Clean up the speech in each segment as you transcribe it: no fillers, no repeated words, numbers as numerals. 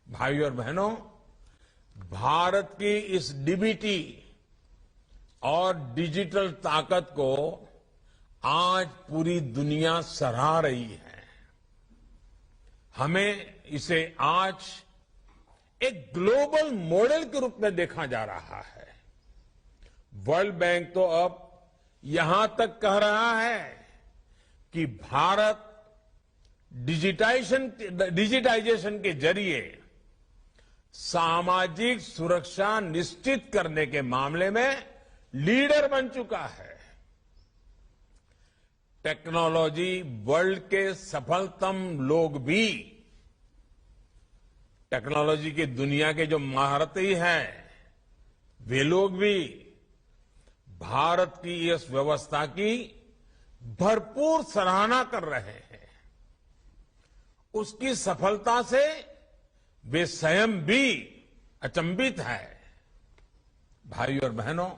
भाइयों और बहनों, भारत की इस डीबीटी और डिजिटल ताकत को आज पूरी दुनिया सराह रही है। हमें इसे आज एक ग्लोबल मॉडल के रूप में देखा जा रहा है। वर्ल्ड बैंक तो अब यहां तक कह रहा है कि भारत डिजिटाइजेशन के जरिए सामाजिक सुरक्षा निश्चित करने के मामले में लीडर बन चुका है। टेक्नोलॉजी वर्ल्ड के सफलतम लोग भी, टेक्नोलॉजी की दुनिया के जो महारथी हैं, वे लोग भी भारत की इस व्यवस्था की भरपूर सराहना कर रहे हैं। उसकी सफलता से वे स्वयं भी अचंभित है। भाइयों और बहनों,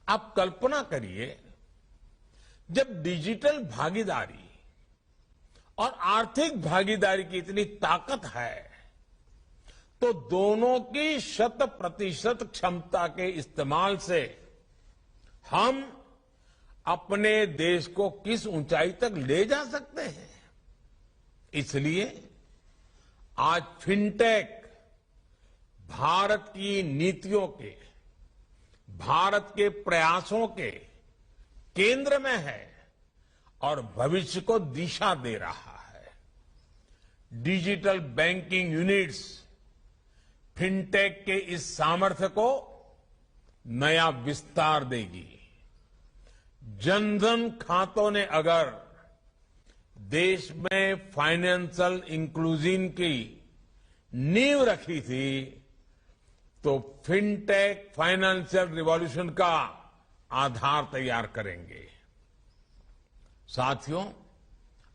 आप कल्पना करिए, जब डिजिटल भागीदारी और आर्थिक भागीदारी की इतनी ताकत है, तो दोनों की 100% क्षमता के इस्तेमाल से हम अपने देश को किस ऊंचाई तक ले जा सकते हैं। इसलिए आज फिनटेक भारत की नीतियों के, भारत के प्रयासों के केंद्र में है और भविष्य को दिशा दे रहा है। डिजिटल बैंकिंग यूनिट्स फिनटेक के इस सामर्थ्य को नया विस्तार देगी। जनधन खातों ने अगर देश में फाइनेंशियल इंक्लूजन की नींव रखी थी, तो फिनटेक फाइनेंशियल रिवॉल्यूशन का आधार तैयार करेंगे। साथियों,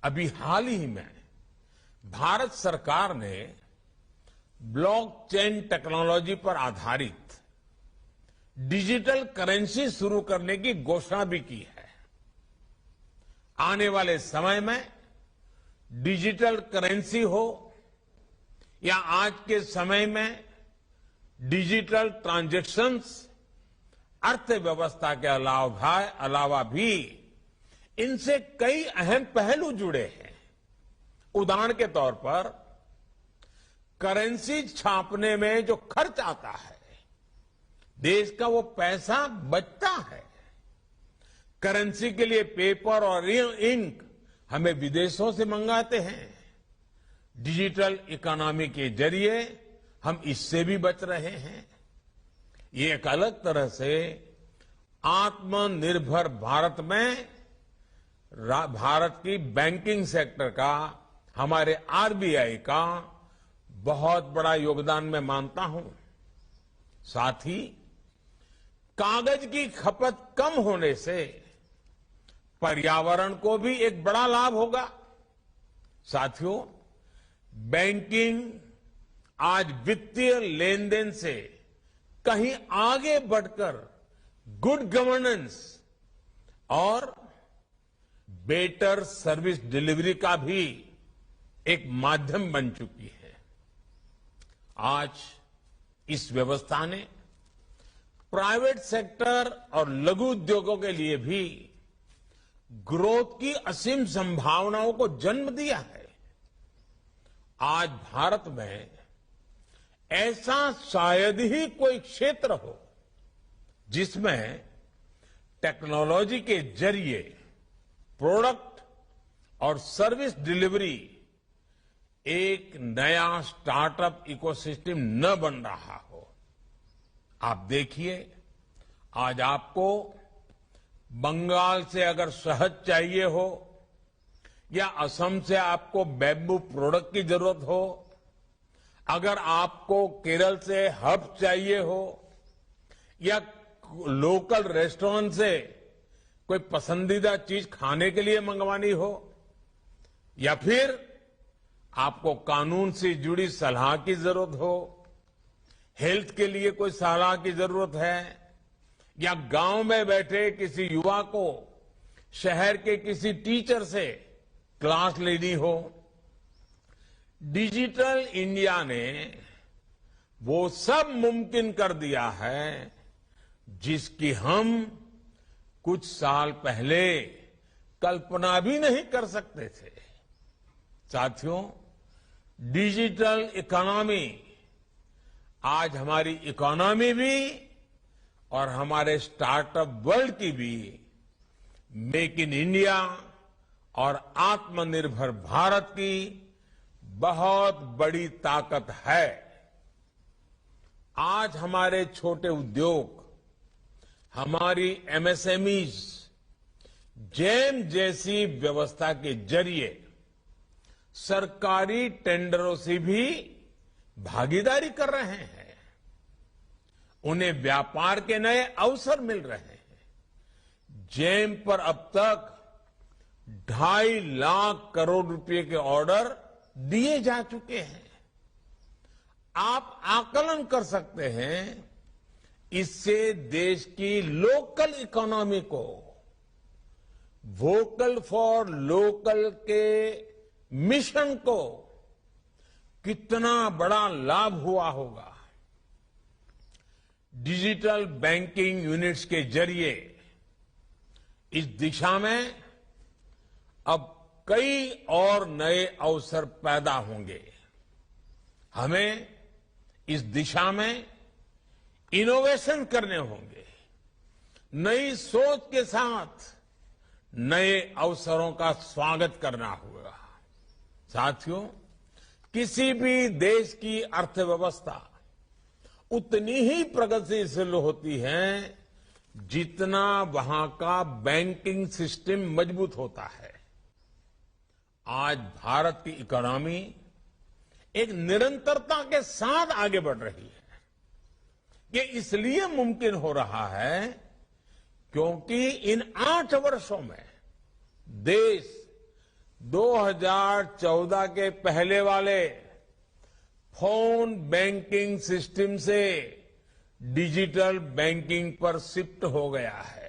अभी हाल ही में भारत सरकार ने ब्लॉकचेन टेक्नोलॉजी पर आधारित डिजिटल करेंसी शुरू करने की घोषणा भी की है। आने वाले समय में डिजिटल करेंसी हो या आज के समय में डिजिटल ट्रांजैक्शंस, अर्थव्यवस्था के अलावा भी इनसे कई अहम पहलू जुड़े हैं। उदाहरण के तौर पर करेंसी छापने में जो खर्च आता है, देश का वो पैसा बचता है। करेंसी के लिए पेपर और इंक हमें विदेशों से मंगाते हैं। डिजिटल इकोनॉमी के जरिए हम इससे भी बच रहे हैं। ये एक अलग तरह से आत्मनिर्भर भारत में भारत की बैंकिंग सेक्टर का, हमारे आरबीआई का बहुत बड़ा योगदान मैं मानता हूं। साथ ही कागज की खपत कम होने से पर्यावरण को भी एक बड़ा लाभ होगा। साथियों, बैंकिंग आज वित्तीय लेन देन से कहीं आगे बढ़कर गुड गवर्नेंस और बेटर सर्विस डिलीवरी का भी एक माध्यम बन चुकी है। आज इस व्यवस्था ने प्राइवेट सेक्टर और लघु उद्योगों के लिए भी ग्रोथ की असीम संभावनाओं को जन्म दिया है। आज भारत में ऐसा शायद ही कोई क्षेत्र हो जिसमें टेक्नोलॉजी के जरिए प्रोडक्ट और सर्विस डिलीवरी एक नया स्टार्टअप इकोसिस्टम न बन रहा हो। आप देखिए, आज आपको बंगाल से अगर शहद चाहिए हो या असम से आपको बैम्बू प्रोडक्ट की जरूरत हो, अगर आपको केरल से हर्ब चाहिए हो या लोकल रेस्टोरेंट से कोई पसंदीदा चीज खाने के लिए मंगवानी हो, या फिर आपको कानून से जुड़ी सलाह की जरूरत हो, हेल्थ के लिए कोई सलाह की जरूरत है, या गांव में बैठे किसी युवा को शहर के किसी टीचर से क्लास लेनी हो, डिजिटल इंडिया ने वो सब मुमकिन कर दिया है जिसकी हम कुछ साल पहले कल्पना भी नहीं कर सकते थे। साथियों, डिजिटल इकोनॉमी आज हमारी इकोनॉमी भी और हमारे स्टार्टअप वर्ल्ड की भी मेक इन इंडिया और आत्मनिर्भर भारत की बहुत बड़ी ताकत है। आज हमारे छोटे उद्योग, हमारी एमएसएमईज जेम जैसी व्यवस्था के जरिए सरकारी टेंडरों से भी भागीदारी कर रहे हैं। उन्हें व्यापार के नए अवसर मिल रहे हैं। जेम पर अब तक 2.5 लाख करोड़ रुपए के ऑर्डर दिए जा चुके हैं। आप आकलन कर सकते हैं, इससे देश की लोकल इकोनॉमी को वोकल फॉर लोकल के मिशन को कितना बड़ा लाभ हुआ होगा। डिजिटल बैंकिंग यूनिट्स के जरिए इस दिशा में अब कई और नए अवसर पैदा होंगे। हमें इस दिशा में इनोवेशन करने होंगे। नई सोच के साथ नए अवसरों का स्वागत करना होगा। साथियों, किसी भी देश की अर्थव्यवस्था उतनी ही प्रगतिशील होती है जितना वहां का बैंकिंग सिस्टम मजबूत होता है। आज भारत की इकोनॉमी एक निरंतरता के साथ आगे बढ़ रही है। ये इसलिए मुमकिन हो रहा है क्योंकि इन 8 वर्षों में देश 2014 के पहले वाले फोन बैंकिंग सिस्टम से डिजिटल बैंकिंग पर शिफ्ट हो गया है।